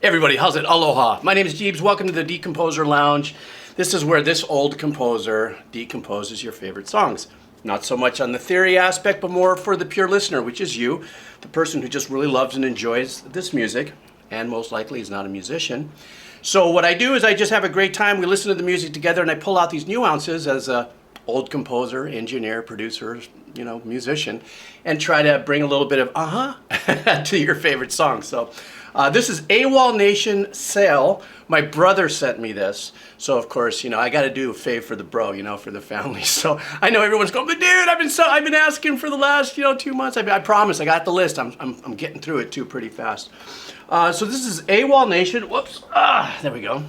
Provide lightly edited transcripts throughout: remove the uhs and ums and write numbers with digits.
Everybody, how's it? Aloha. My name is Geebz. Welcome to the Decomposer Lounge. This is where this old composer decomposes your favorite songs. Not so much on the theory aspect, but more for the pure listener, which is you, the person who just really loves and enjoys this music, and most likely is not a musician. So what I do is I just have a great time. We listen to the music together, and I pull out these nuances as a old composer, engineer, producer, musician, and try to bring a little bit of to your favorite song. So this is Awolnation Sail. My brother sent me this. So of course, I got to do a fave for the bro, for the family. So I know everyone's going, but dude, I've been asking for the last, 2 months. I promise, I got the list. I'm getting through it too pretty fast. So this is Awolnation. Whoops. There we go.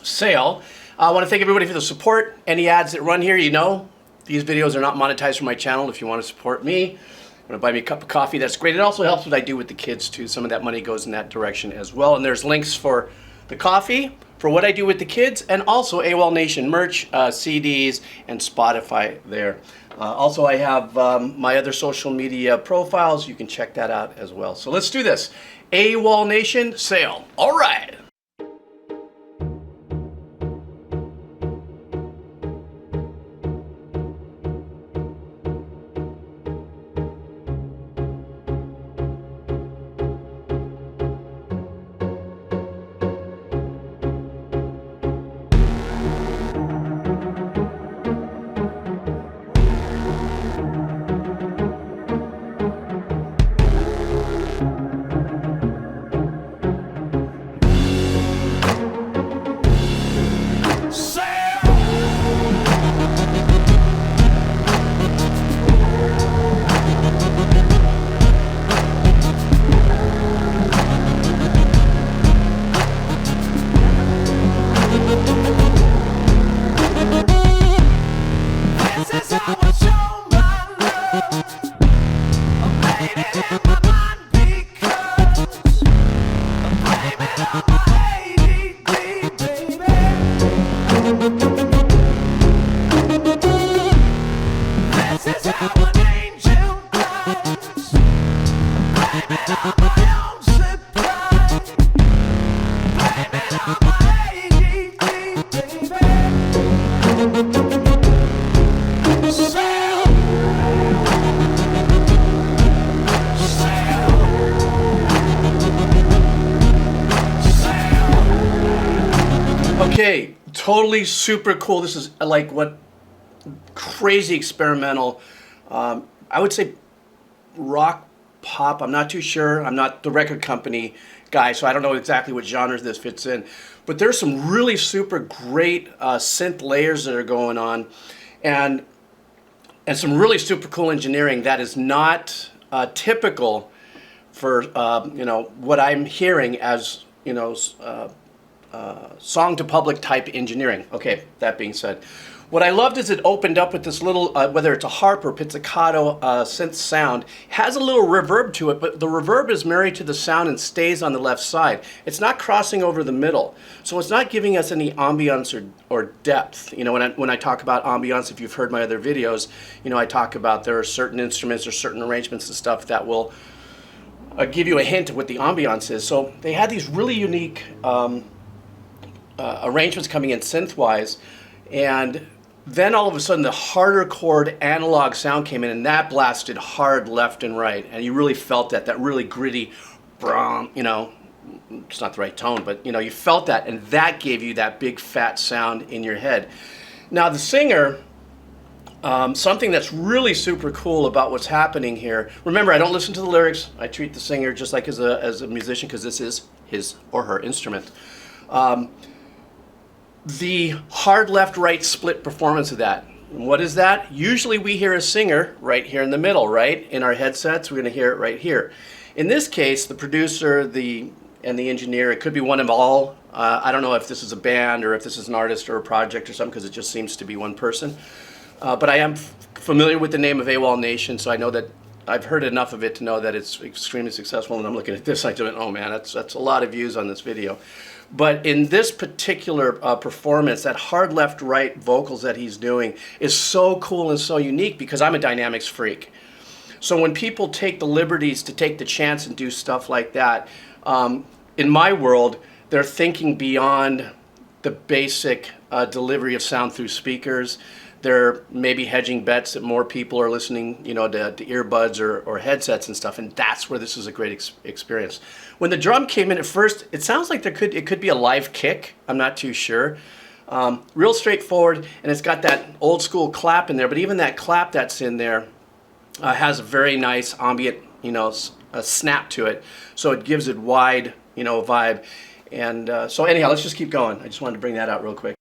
Sail. I want to thank everybody for the support. Any ads that run here, these videos are not monetized from my channel. If you want to support me, want to buy me a cup of coffee, that's great. It also helps what I do with the kids too. Some of that money goes in that direction as well. And there's links for the coffee, for what I do with the kids, and also Awolnation merch, CDs, and Spotify there. Also, I have my other social media profiles. You can check that out as well. So let's do this. Awolnation Sail. All right. Okay, totally super cool. This is like crazy experimental. I would say rock pop. I'm not too sure. I'm not the record company guy, so I don't know exactly what genre this fits in. But there's some really super great synth layers that are going on, and some really super cool engineering that is not typical for what I'm hearing as song to public type engineering. Okay, that being said, what I loved is it opened up with this little, whether it's a harp or pizzicato synth sound, has a little reverb to it, but the reverb is married to the sound and stays on the left side. It's not crossing over the middle, so it's not giving us any ambiance or depth. When I talk about ambiance, if you've heard my other videos, I talk about there are certain instruments or certain arrangements and stuff that will give you a hint of what the ambiance is. So they had these really unique arrangements coming in synth-wise, and then all of a sudden the harder chord analog sound came in, and that blasted hard left and right, and you really felt that really gritty, it's not the right tone, but you felt that, and that gave you that big fat sound in your head. Now the singer, something that's really super cool about what's happening here, remember, I don't listen to the lyrics. I treat the singer just like as a musician, because this is his or her instrument. The hard left-right split performance of that. And what is that? Usually we hear a singer right here in the middle, right? In our headsets, we're going to hear it right here. In this case, the producer and the engineer, it could be one of all. I don't know if this is a band or if this is an artist or a project or something, because it just seems to be one person. But I am familiar with the name of Awolnation, so I know that I've heard enough of it to know that it's extremely successful. And I'm looking at this, I went, oh man, that's a lot of views on this video. But in this particular performance, that hard left-right vocals that he's doing is so cool and so unique, because I'm a dynamics freak. So when people take the liberties to take the chance and do stuff like that, in my world, they're thinking beyond the basic delivery of sound through speakers. They're maybe hedging bets that more people are listening, to earbuds or headsets and stuff, and that's where this is a great experience. When the drum came in at first, it sounds like it could be a live kick. I'm not too sure. Real straightforward, and it's got that old school clap in there, but even that clap that's in there has a very nice ambient, a snap to it, so it gives it wide, vibe. And so anyhow, let's just keep going. I just wanted to bring that out real quick.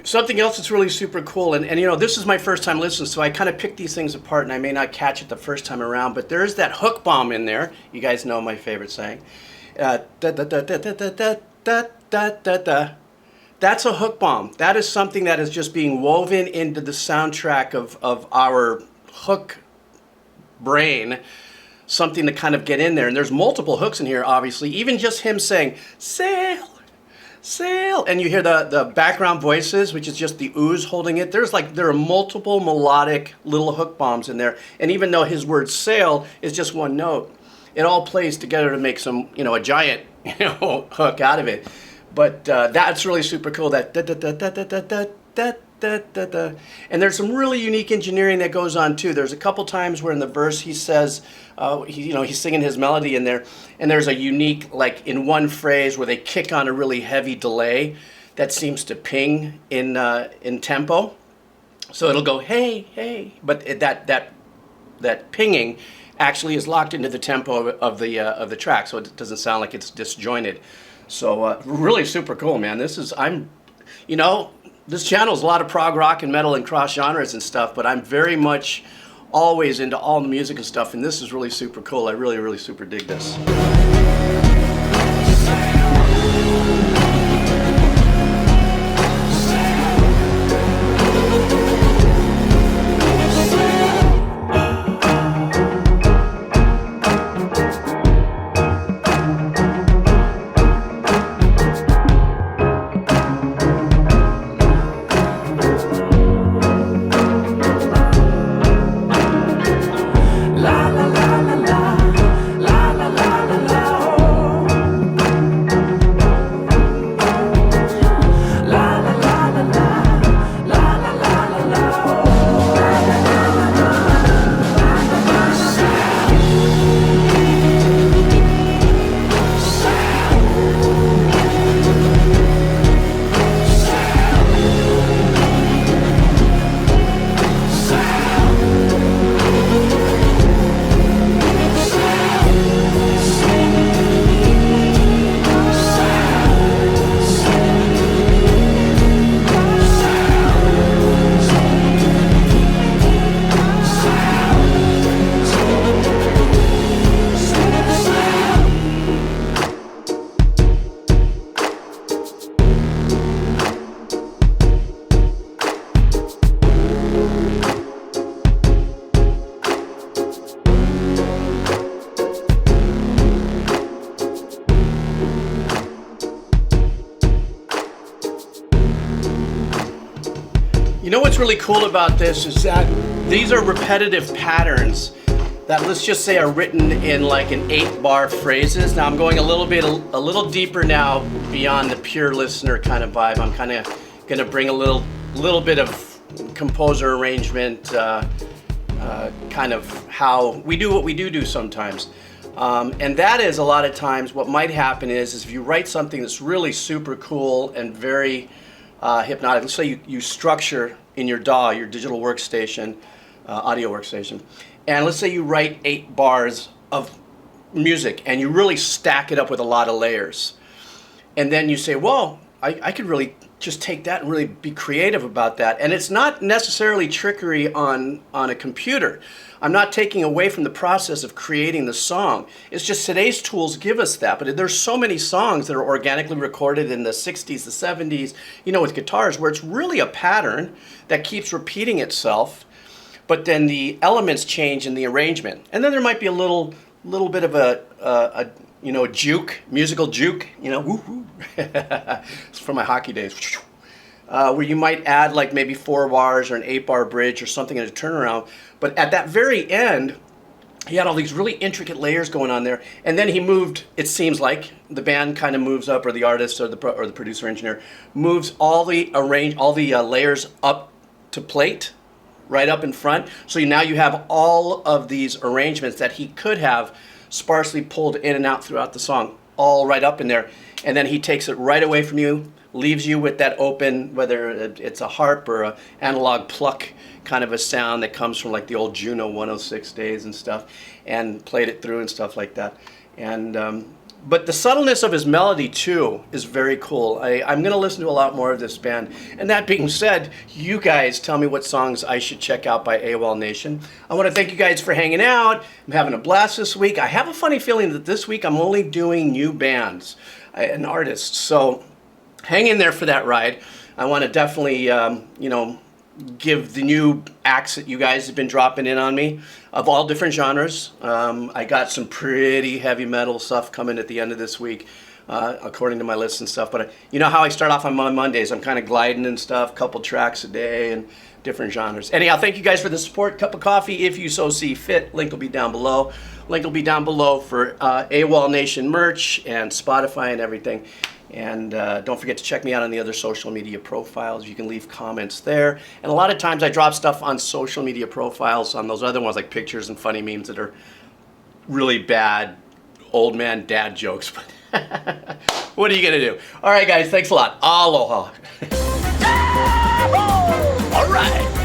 Something else that's really super cool, and this is my first time listening, so I kind of pick these things apart, and I may not catch it the first time around, but there is that hook bomb in there. You guys know my favorite saying. That's a hook bomb. That is something that is just being woven into the soundtrack of our hook brain, something to kind of get in there. And there's multiple hooks in here, obviously. Even just him saying, sail, sail, and you hear the background voices, which is just the ooze holding it. There are multiple melodic little hook bombs in there, and even though his word sail is just one note, it all plays together to make some, a giant, hook out of it. But that's really super cool. That da da da da da da da da da da da. And there's some really unique engineering that goes on too. There's a couple times where in the verse he says, he's singing his melody in there, and there's a unique, like in one phrase where they kick on a really heavy delay that seems to ping in tempo. So it'll go hey hey, but that pinging actually is locked into the tempo of the track, so it doesn't sound like it's disjointed. So really super cool, man. This channel is a lot of prog rock and metal and cross genres and stuff, but I'm very much always into all the music and stuff, and this is really super cool. I really, really super dig this. You know what's really cool about this is that these are repetitive patterns that, let's just say, are written in like an 8-bar phrases. Now I'm going a little deeper now beyond the pure listener kind of vibe. I'm kind of going to bring a little bit of composer arrangement kind of how we do what we do sometimes. And that is a lot of times what might happen is if you write something that's really super cool and very hypnotic. Let's say you structure in your DAW, your digital workstation, audio workstation, and let's say you write 8 bars of music and you really stack it up with a lot of layers. And then you say, well, I could really just take that and really be creative about that. And it's not necessarily trickery on a computer. I'm not taking away from the process of creating the song. It's just today's tools give us that. But there's so many songs that are organically recorded in the 60s, the 70s, you know, with guitars, where it's really a pattern that keeps repeating itself. But then the elements change in the arrangement. And then there might be a little bit of a you know, juke, musical juke, you know, woo-hoo. It's from my hockey days. Where you might add like maybe 4 bars or an 8-bar bridge or something in a turnaround. But at that very end, he had all these really intricate layers going on there. And then he moved, it seems like, the band kind of moves up, or the artist or the producer engineer moves all the layers up to plate, right up in front. So now you have all of these arrangements that he could have sparsely pulled in and out throughout the song, all right up in there. And then he takes it right away from you, leaves you with that open, whether it's a harp or an analog pluck kind of a sound that comes from like the old Juno 106 days and stuff, and played it through and stuff like that. And but the subtleness of his melody too is very cool. I'm going to listen to a lot more of this band. And that being said, you guys tell me what songs I should check out by Awolnation. I want to thank you guys for hanging out. I'm having a blast this week. I have a funny feeling that this week I'm only doing new bands and artists. So hang in there for that ride. I want to definitely, you know, give the new acts that you guys have been dropping in on me of all different genres. I got some pretty heavy metal stuff coming at the end of this week, according to my list and stuff. But you know how I start off on my Mondays. I'm kind of gliding and stuff, couple tracks a day and different genres. Anyhow, thank you guys for the support. Cup of coffee if you so see fit. Link will be down below. Link will be down below for Awolnation merch and Spotify and everything. And don't forget to check me out on the other social media profiles. You can leave comments there. And a lot of times I drop stuff on social media profiles on those other ones, like pictures and funny memes that are really bad old man dad jokes. But what are you going to do? All right, guys, thanks a lot. Aloha. All right.